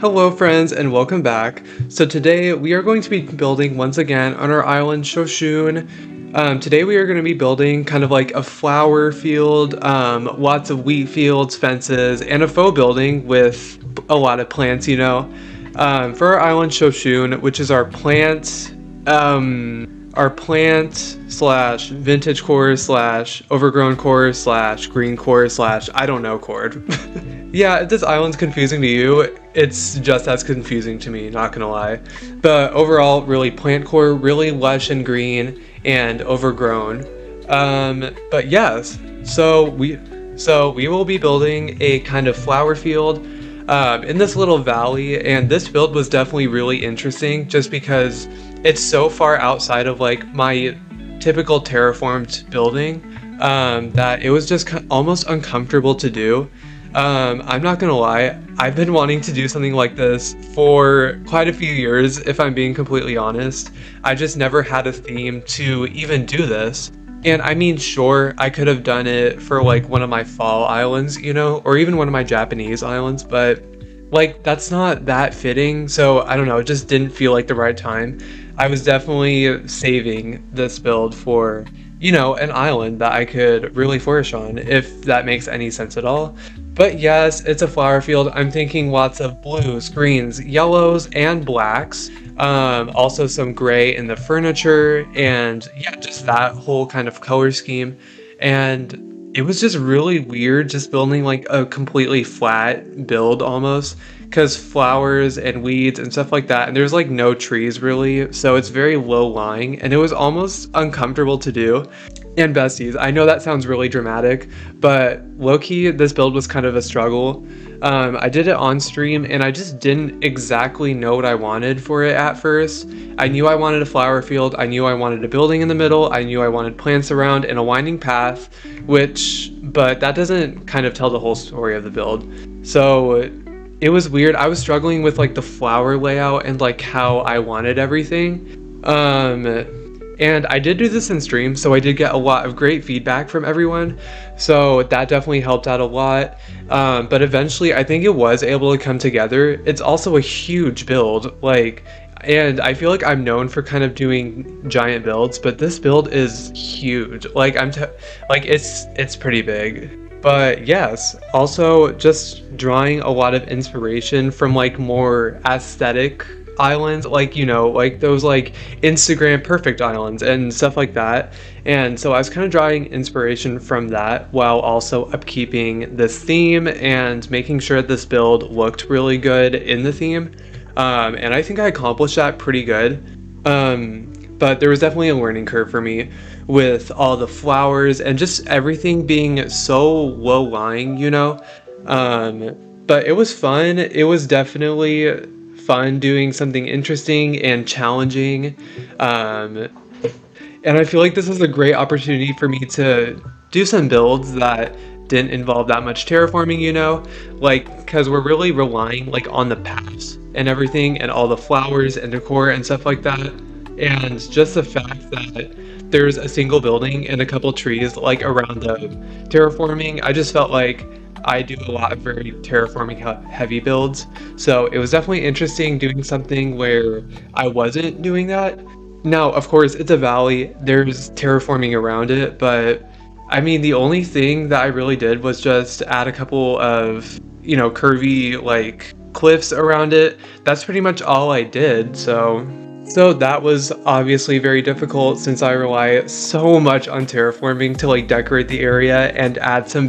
Hello friends and welcome back. So today we are going to be building once again on our island Shoshun. Today we are going to be building kind of like a flower field, lots of wheat fields, fences, and a faux building with a lot of plants, for our island Shoshun, which is our plant slash vintage core slash overgrown core slash green core slash I don't know core. Yeah, if this island's confusing to you, it's just as confusing to me, not gonna lie. But overall, really plant core, really lush and green and overgrown. But yes, so we will be building a kind of flower field in this little valley, and this build was definitely really interesting just because it's so far outside of like my typical terraformed building that it was just almost uncomfortable to do. I'm not gonna lie, I've been wanting to do something like this for quite a few years, if I'm being completely honest. I just never had a theme to even do this. And I mean, sure, I could have done it for like one of my fall islands, or even one of my Japanese islands, but like that's not that fitting. So I don't know, it just didn't feel like the right time. I was definitely saving this build for, an island that I could really flourish on, if that makes any sense at all. But yes, it's a flower field. I'm thinking lots of blues, greens, yellows, and blacks. Also some gray in the furniture, and yeah, just that whole kind of color scheme. And it was just really weird just building like a completely flat build almost, because flowers and weeds and stuff like that, and there's like no trees really, so it's very low lying, and it was almost uncomfortable to do. And besties, I know that sounds really dramatic, but low-key, this build was kind of a struggle. I did it on stream, and I just didn't exactly know what I wanted for it at first. I knew I wanted a flower field, I knew I wanted a building in the middle, I knew I wanted plants around, and a winding path, but that doesn't kind of tell the whole story of the build. So it was weird. I was struggling with like the flower layout and like how I wanted everything. And I did do this in stream, so I did get a lot of great feedback from everyone, so that definitely helped out a lot. But eventually I think it was able to come together. It's also a huge build, and I feel like I'm known for kind of doing giant builds, but this build is huge. It's pretty big. But yes, also just drawing a lot of inspiration from like more aesthetic islands, like those like Instagram perfect islands and stuff like that. And so I was kind of drawing inspiration from that while also upkeeping this theme and making sure this build looked really good in the theme. And I think I accomplished that pretty good. But there was definitely a learning curve for me with all the flowers and just everything being so low lying, but it was fun. It was definitely fun doing something interesting and challenging. And I feel like this is a great opportunity for me to do some builds that didn't involve that much terraforming, because we're really relying like on the paths and everything and all the flowers and decor and stuff like that. And just the fact that there's a single building and a couple trees like around the terraforming, I just felt like I do a lot of very terraforming heavy builds. So it was definitely interesting doing something where I wasn't doing that. Now, of course, it's a valley, there's terraforming around it, but I mean, the only thing that I really did was just add a couple of, curvy like cliffs around it. That's pretty much all I did. So that was obviously very difficult since I rely so much on terraforming to like decorate the area and add some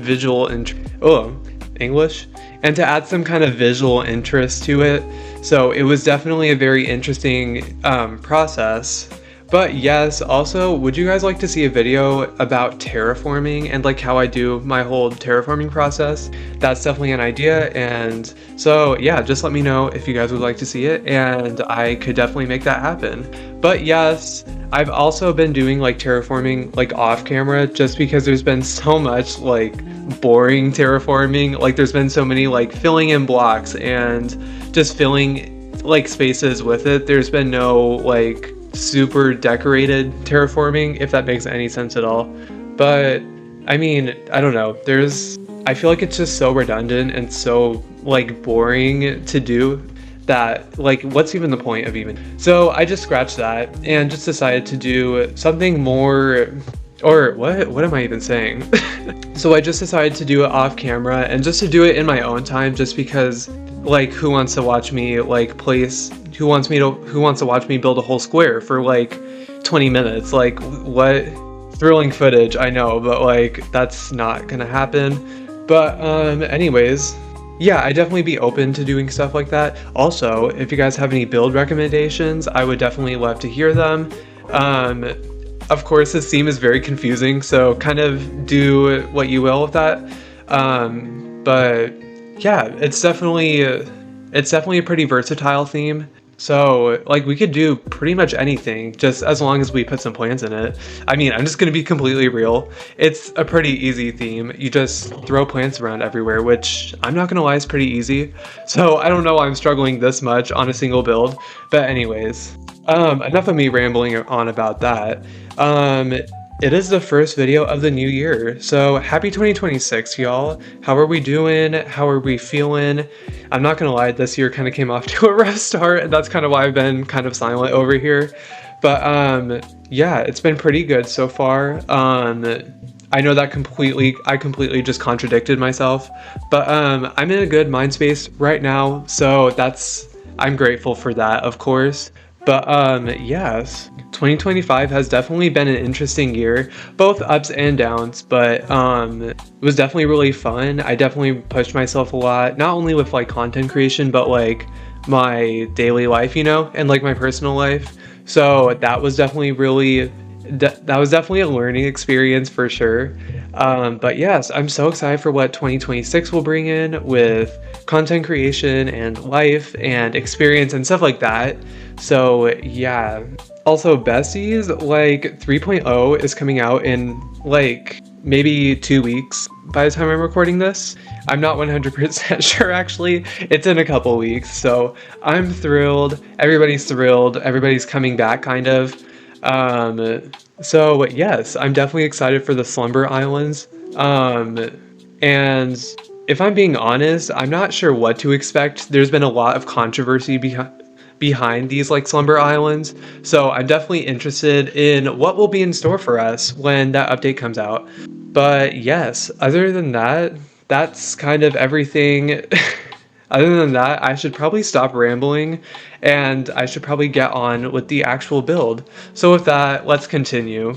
and to add some kind of visual interest to it. So it was definitely a very interesting process. But yes, also, would you guys like to see a video about terraforming and like how I do my whole terraforming process? That's definitely an idea, and so yeah, just let me know if you guys would like to see it, and I could definitely make that happen. But yes, I've also been doing like terraforming like off camera just because there's been so much like boring terraforming. Like there's been so many like filling in blocks and just filling like spaces with it. There's been no like super decorated terraforming, if that makes any sense at all. But I mean, I don't know, I feel like it's just so redundant and so like boring to do that, like, what's even the point of even? So I just scratched that and just decided to do something more, or what am I even saying? So I just decided to do it off camera and just to do it in my own time, just because, like, who wants to watch me like place, who wants to watch me build a whole square for like 20 minutes? Like, what? Thrilling footage, I know, but like that's not gonna happen. But anyways, yeah, I'd definitely be open to doing stuff like that. Also, if you guys have any build recommendations, I would definitely love to hear them. Of course, this theme is very confusing, so kind of do what you will with that. But yeah, it's definitely a pretty versatile theme. So, like, we could do pretty much anything, just as long as we put some plants in it. I mean, I'm just gonna be completely real. It's a pretty easy theme. You just throw plants around everywhere, which I'm not gonna lie is pretty easy. So I don't know why I'm struggling this much on a single build. But anyways, enough of me rambling on about that. It is the first video of the new year, so happy 2026, y'all. How are we doing? How are we feeling? I'm not gonna lie, this year kind of came off to a rough start, and that's kind of why I've been kind of silent over here. But yeah, it's been pretty good so far. I know that I completely just contradicted myself, but I'm in a good mind space right now, so I'm grateful for that, of course. But yes, 2025 has definitely been an interesting year, both ups and downs, but it was definitely really fun. I definitely pushed myself a lot, not only with like content creation, but like my daily life, and like my personal life. So that was definitely that was definitely a learning experience for sure. But yes, I'm so excited for what 2026 will bring in with content creation and life and experience and stuff like that. So yeah. Also, Besties, like 3.0 is coming out in like maybe 2 weeks by the time I'm recording this. I'm not 100% sure actually. It's in a couple weeks, so I'm thrilled. Everybody's thrilled. Everybody's coming back kind of. So yes, I'm definitely excited for the Slumber Islands. And if I'm being honest, I'm not sure what to expect. There's been a lot of controversy behind these like Slumber Islands, so I'm definitely interested in what will be in store for us when that update comes out. But yes, other than that, that's kind of everything. Other than that, I should probably stop rambling and I should probably get on with the actual build. So with that, let's continue.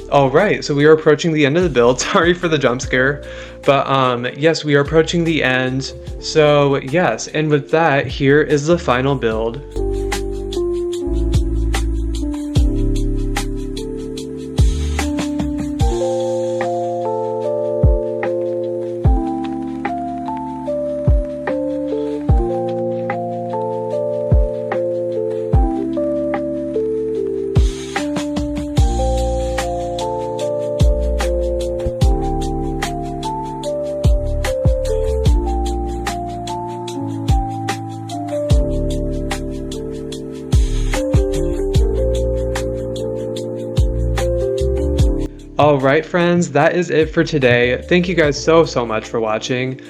All right, so we are approaching the end of the build. Sorry for the jump scare, but yes, we are approaching the end. So yes, and with that, here is the final build. Alright friends, that is it for today. Thank you guys so much for watching.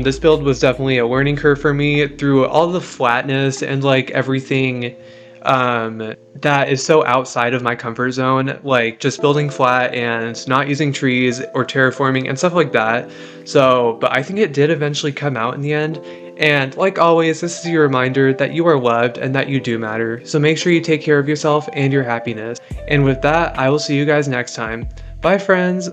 This build was definitely a learning curve for me through all the flatness and like everything that is so outside of my comfort zone, like just building flat and not using trees or terraforming and stuff like that. So, but I think it did eventually come out in the end. And like always, this is your reminder that you are loved and that you do matter. So make sure you take care of yourself and your happiness. And with that, I will see you guys next time. Bye friends!